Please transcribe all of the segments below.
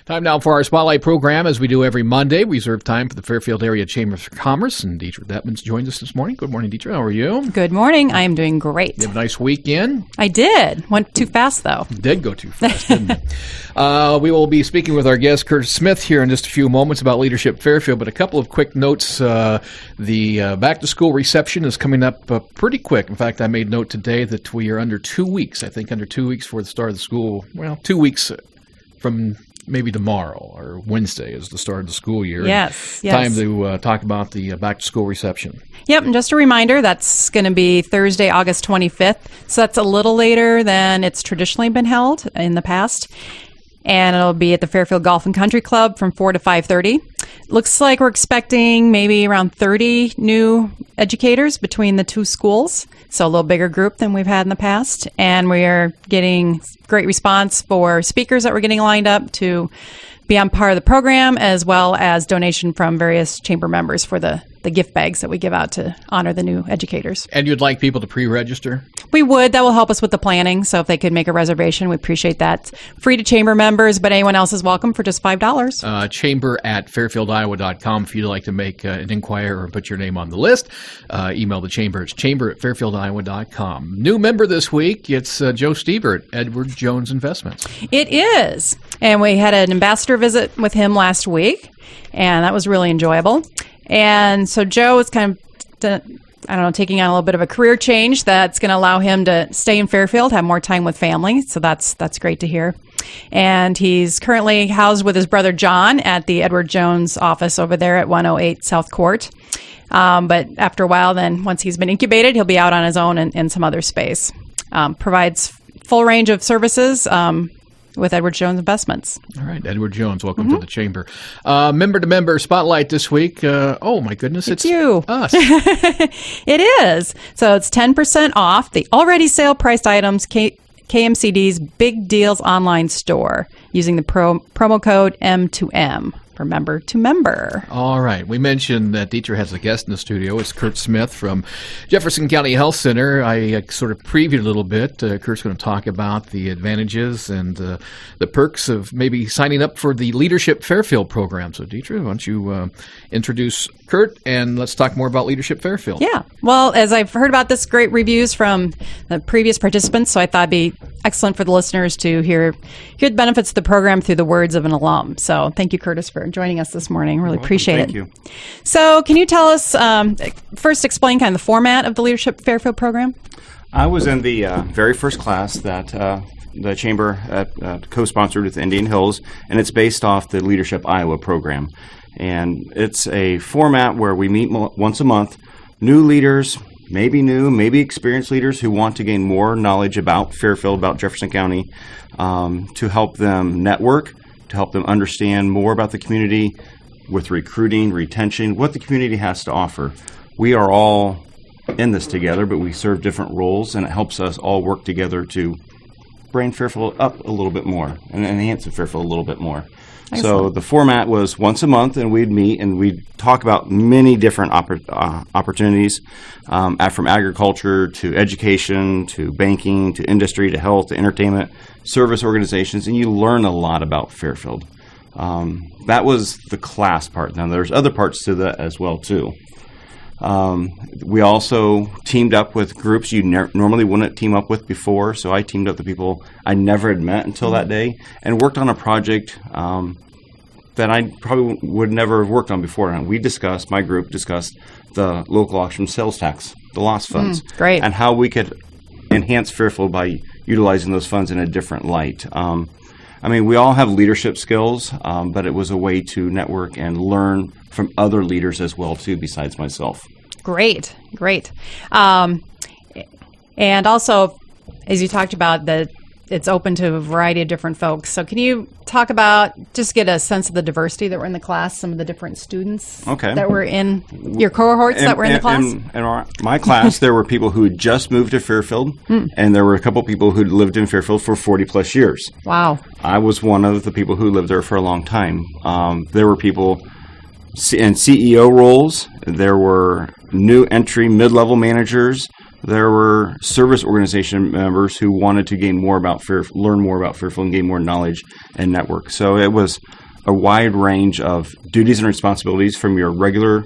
Time now for our Spotlight program. As we do every Monday, we reserve time for the Fairfield Area Chamber of Commerce, and Detra Dettmann joins us this morning. Good morning, Detra. How are you? Good morning. I am doing great. You have a nice weekend? I did. Went too fast, though. Did go too fast, didn't it? We will be speaking with our guest, Curtis Smith, here in just a few moments about Leadership Fairfield, but a couple of quick notes. The back-to-school reception is coming up pretty quick. In fact, I made note today that we are under 2 weeks, under 2 weeks for the start of the school. Well, 2 weeks from maybe tomorrow or Wednesday is the start of the school year. Yes. Time to talk about the back-to-school reception. Yep, and just a reminder, that's going to be Thursday, August 25th. So that's a little later than it's traditionally been held in the past. And it'll be at the Fairfield Golf and Country Club from 4 to 5:30. Looks like we're expecting maybe around 30 new educators between the two schools. So a little bigger group than we've had in the past. And we are getting great response for speakers that we're getting lined up to be on part of the program, as well as donation from various chamber members for the gift bags that we give out to honor the new educators. And you'd like people to pre-register? We would. That will help us with the planning. So if they could make a reservation, we appreciate that. Free to chamber members, but anyone else is welcome for just $5. Chamber@fairfieldiwa.com if you'd like to make an inquiry or put your name on the list. Email the chamber. It's chamber@fairfieldiwa.com. New member this week, it's Joe Stieber at Edward Jones Investments. It is. And we had an ambassador visit with him last week, and that was really enjoyable. And so Joe is kind of, taking on a little bit of a career change that's going to allow him to stay in Fairfield, have more time with family. So that's great to hear. And he's currently housed with his brother John at the Edward Jones office over there at 108 South Court. But after a while, then once he's been incubated, he'll be out on his own in some other space. Provides full range of services with Edward Jones Investments. All right, Edward Jones, welcome to the chamber. Member-to-member spotlight this week. Oh, my goodness, it's you. Us. It is. So it's 10% off the already sale-priced items, KMCD's Big Deals online store, using the promo code M2M. For member to member. All right. We mentioned that Detra has a guest in the studio. It's Kurt Smith from Jefferson County Health Center. I sort of previewed a little bit. Kurt's going to talk about the advantages and the perks of maybe signing up for the Leadership Fairfield program. So, Detra, why don't you introduce Kurt, and let's talk more about Leadership Fairfield. Yeah. Well, as I've heard about this, great reviews from the previous participants, so I thought it'd be excellent for the listeners to hear the benefits of the program through the words of an alum. So thank you, Curtis, for joining us this morning. Really appreciate it. Thank you. So can you tell us, first explain kind of the format of the Leadership Fairfield program? I was in the very first class that the Chamber co-sponsored with Indian Hills, and it's based off the Leadership Iowa program. And it's a format where we meet once a month, new leaders, maybe experienced leaders who want to gain more knowledge about Fairfield, about Jefferson County, to help them network, to help them understand more about the community with recruiting, retention, what the community has to offer. We are all in this together, but we serve different roles, and it helps us all work together to bring Fairfield up a little bit more and enhance Fairfield a little bit more. Excellent. So the format was once a month, and we'd meet and we'd talk about many different opportunities, from agriculture to education to banking to industry to health to entertainment, service organizations, and you learn a lot about Fairfield. That was the class part. Now there's other parts to that as well too. We also teamed up with groups you normally wouldn't team up with before. So I teamed up with people I never had met until that day and worked on a project that I probably would never have worked on before. And my group discussed the local auction sales tax, the loss funds, great, and how we could enhance Fairfield by utilizing those funds in a different light. We all have leadership skills, but it was a way to network and learn from other leaders as well, too, besides myself. Great. And also, as you talked about, it's open to a variety of different folks. So can you talk about, just get a sense of the diversity that were in the class, some of the different students that were in your cohorts that were in the class? In my class, there were people who had just moved to Fairfield, and there were a couple people who lived in Fairfield for 40 plus years. Wow. I was one of the people who lived there for a long time. There were people in CEO roles. There were new entry mid-level managers, there were service organization members who wanted to learn more about Fairfield and gain more knowledge and network. So it was a wide range of duties and responsibilities from your regular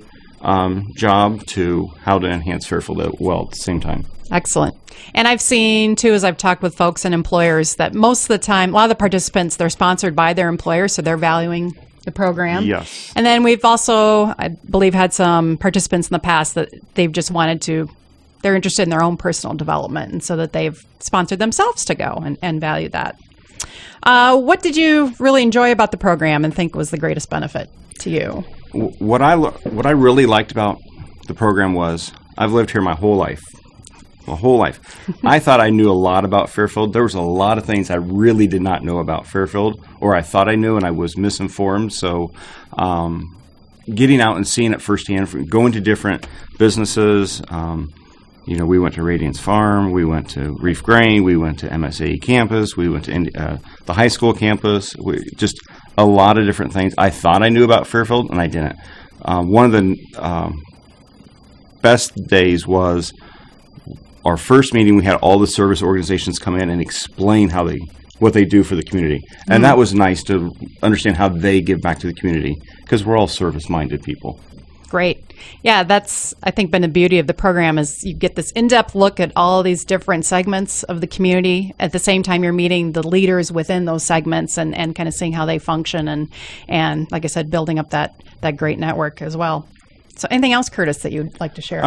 job to how to enhance Fairfield at the same time. Excellent. And I've seen, too, as I've talked with folks and employers, that most of the time, a lot of the participants, they're sponsored by their employer, so they're valuing the program. Yes. And then we've also, I believe, had some participants in the past that they've just they're interested in their own personal development, and so that they've sponsored themselves to go and value that. What did you really enjoy about the program and think was the greatest benefit to you? What I really liked about the program was I've lived here my whole life. I thought I knew a lot about Fairfield. There was a lot of things I really did not know about Fairfield, or I thought I knew and I was misinformed. So getting out and seeing it firsthand, going to different businesses, we went to Radiance Farm, we went to Reef Grain, we went to MSAE campus, we went to the high school campus, just a lot of different things. I thought I knew about Fairfield, and I didn't. One of the best days was our first meeting. We had all the service organizations come in and explain what they do for the community. And that was nice to understand how they give back to the community, because we're all service-minded people. Great. Yeah, that's, I think, been the beauty of the program is you get this in-depth look at all these different segments of the community. At the same time, you're meeting the leaders within those segments and kind of seeing how they function and like I said, building up that great network as well. So anything else, Curtis, that you'd like to share?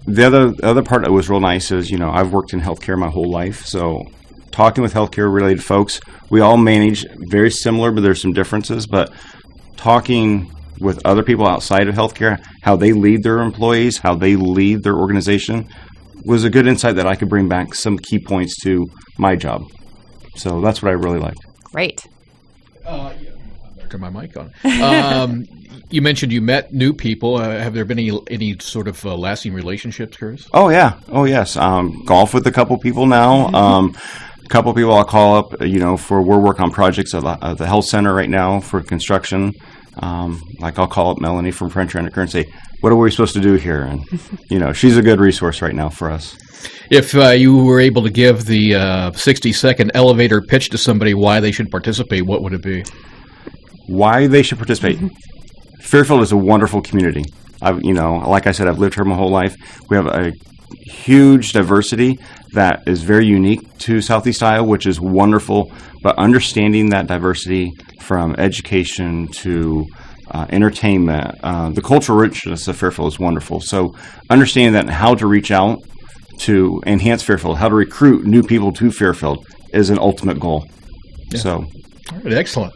The other part that was real nice is, I've worked in healthcare my whole life. So talking with healthcare-related folks, we all manage very similar, but there's some differences. But talking with other people outside of healthcare, how they lead their employees, how they lead their organization, was a good insight that I could bring back some key points to my job. So that's what I really liked. Great. Turn my mic on. You mentioned you met new people. Have there been any sort of lasting relationships, Curtis? Oh, yeah. Oh, yes. Golf with a couple people now. A couple people I'll call up, we're working on projects at the health center right now for construction. I'll call up Melanie from French Rent-A-Car and say, what are we supposed to do here? And, she's a good resource right now for us. If you were able to give the 60-second elevator pitch to somebody why they should participate, what would it be? Why they should participate? Fairfield is a wonderful community. Like I said, I've lived here my whole life. We have a huge diversity that is very unique to Southeast Iowa, which is wonderful. But understanding that diversity from education to entertainment, the cultural richness of Fairfield is wonderful. So understanding that and how to reach out to enhance Fairfield, how to recruit new people to Fairfield is an ultimate goal. Yeah. So, all right, excellent.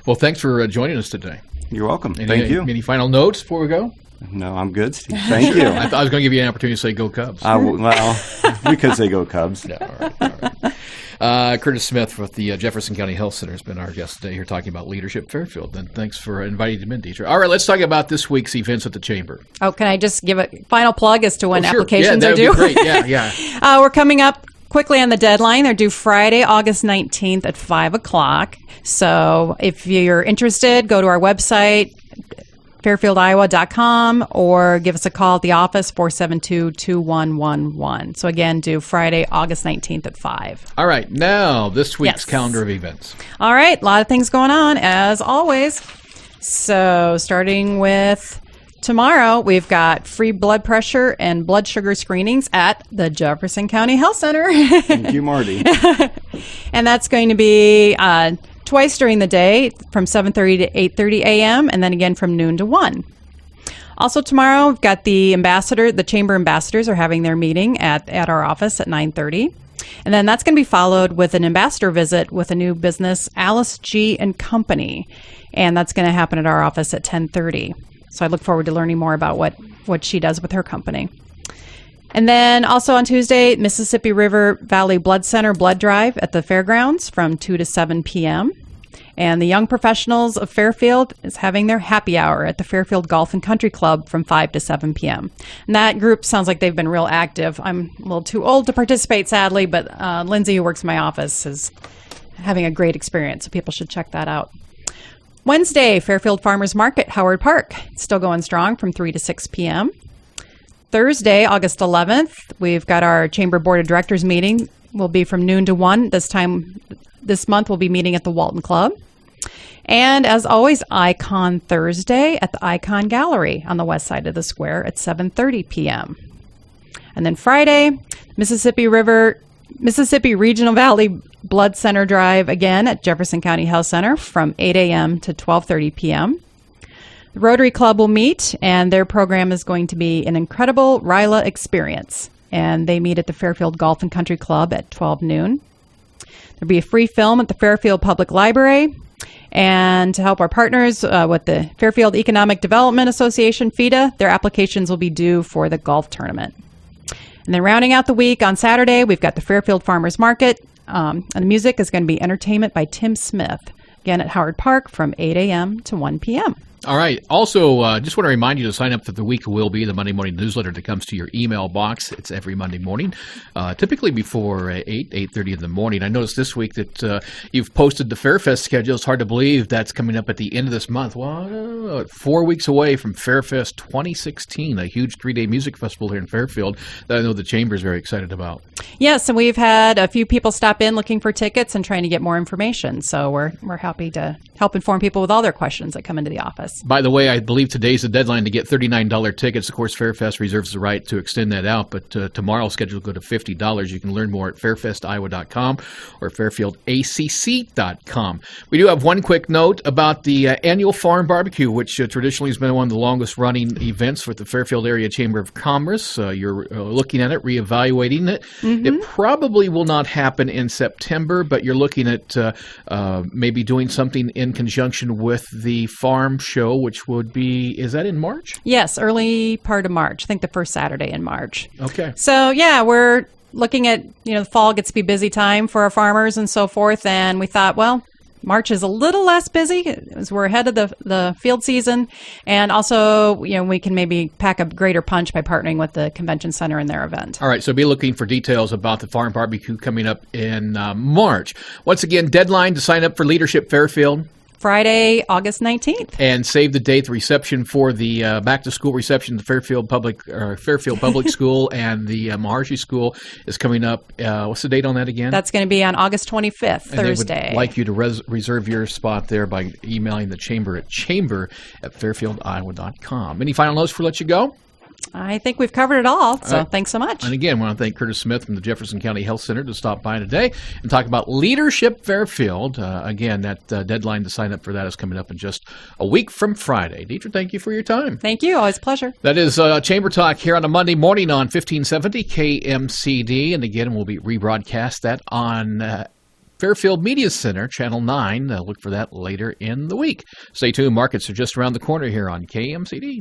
Well, thanks for joining us today. You're welcome. Thank you. Any final notes before we go? No, I'm good, Steve. Thank you. I was going to give you an opportunity to say go Cubs. Well, we could say go Cubs. Yeah, all right. Curtis Smith with the Jefferson County Health Center has been our guest today here talking about Leadership Fairfield. And thanks for inviting him in, Detra. All right, let's talk about this week's events at the Chamber. Oh, can I just give a final plug as to when applications are due? Yeah, that would be great. Yeah. We're coming up quickly on the deadline. They're due Friday, August 19th at 5 o'clock. So if you're interested, go to our website, fairfieldiowa.com, or give us a call at the office, 472-2111. So again, due Friday, August 19th at 5. All right. Now, this week's calendar of events. All right. A lot of things going on, as always. So starting with tomorrow, we've got free blood pressure and blood sugar screenings at the Jefferson County Health Center. Thank you, Marty. And that's going to be twice during the day from 7:30 to 8:30 a.m. and then again from noon to 1. Also tomorrow, we've got the Chamber Ambassadors are having their meeting at our office at 9:30. And then that's going to be followed with an ambassador visit with a new business, Alice G. and Company. And that's going to happen at our office at 10:30. So I look forward to learning more about what she does with her company. And then also on Tuesday, Mississippi River Valley Blood Center Blood Drive at the fairgrounds from 2 to 7 p.m. And the Young Professionals of Fairfield is having their happy hour at the Fairfield Golf and Country Club from 5 to 7 p.m. And that group sounds like they've been real active. I'm a little too old to participate, sadly, but Lindsay, who works in my office, is having a great experience, so people should check that out. Wednesday, Fairfield Farmers Market, Howard Park. It's still going strong from 3 to 6 p.m. Thursday, August 11th, we've got our Chamber Board of Directors meeting. We'll be from noon to 1. This month, we'll be meeting at the Walton Club. And as always, Icon Thursday at the Icon Gallery on the west side of the square at 7:30 p.m. And then Friday, Mississippi Regional Valley Blood Center Drive again at Jefferson County Health Center from 8 a.m. to 12:30 p.m. The Rotary Club will meet, and their program is going to be an incredible RILA experience. And they meet at the Fairfield Golf and Country Club at 12 noon. There'll be a free film at the Fairfield Public Library. And to help our partners with the Fairfield Economic Development Association, FEDA, their applications will be due for the golf tournament. And then rounding out the week on Saturday, we've got the Fairfield Farmers Market. And the music is going to be Entertainment by Tim Smith, again at Howard Park from 8 a.m. to 1 p.m. All right. Also, just want to remind you to sign up for the Week Will Be, the Monday morning newsletter that comes to your email box. It's every Monday morning, typically before 8:30 in the morning. I noticed this week that you've posted the Fairfest schedule. It's hard to believe that's coming up at the end of this month. Well, 4 weeks away from Fairfest 2016, a huge 3-day music festival here in Fairfield that I know the Chamber is very excited about. Yes, and we've had a few people stop in looking for tickets and trying to get more information. So we're happy to help inform people with all their questions that come into the office. By the way, I believe today's the deadline to get $39 tickets. Of course, Fairfest reserves the right to extend that out, but tomorrow's schedule will go to $50. You can learn more at fairfestiowa.com or fairfieldacc.com. We do have one quick note about the annual Farm Barbecue, which traditionally has been one of the longest-running events with the Fairfield Area Chamber of Commerce. You're looking at it, reevaluating it. Mm-hmm. It probably will not happen in September, but you're looking at maybe doing something in conjunction with the farm show, which would be, is that in March? Yes, early part of March. I think the first Saturday in March. Okay. So, yeah, we're looking at, the fall gets to be busy time for our farmers and so forth, and we thought, well, March is a little less busy as we're ahead of the field season, and also, we can maybe pack a greater punch by partnering with the convention center in their event. All right, so be looking for details about the Farm Barbecue coming up in March. Once again, deadline to sign up for Leadership Fairfield. Friday, August 19th. And save the date. The reception for the back-to-school reception at the Fairfield Public School and the Maharshi School is coming up. What's the date on that again? That's going to be on August 25th, Thursday. They would like you to reserve your spot there by emailing the chamber at chamber@fairfieldiowa.com. Any final notes before we let you go? I think we've covered it all, so thanks so much. And again, I want to thank Curtis Smith from the Jefferson County Health Center to stop by today and talk about Leadership Fairfield. Again, that deadline to sign up for that is coming up in just a week from Friday. Detra, thank you for your time. Thank you. Always a pleasure. That is Chamber Talk here on a Monday morning on 1570 KMCD. And again, we'll be rebroadcast that on Fairfield Media Center, Channel 9. Look for that later in the week. Stay tuned. Markets are just around the corner here on KMCD.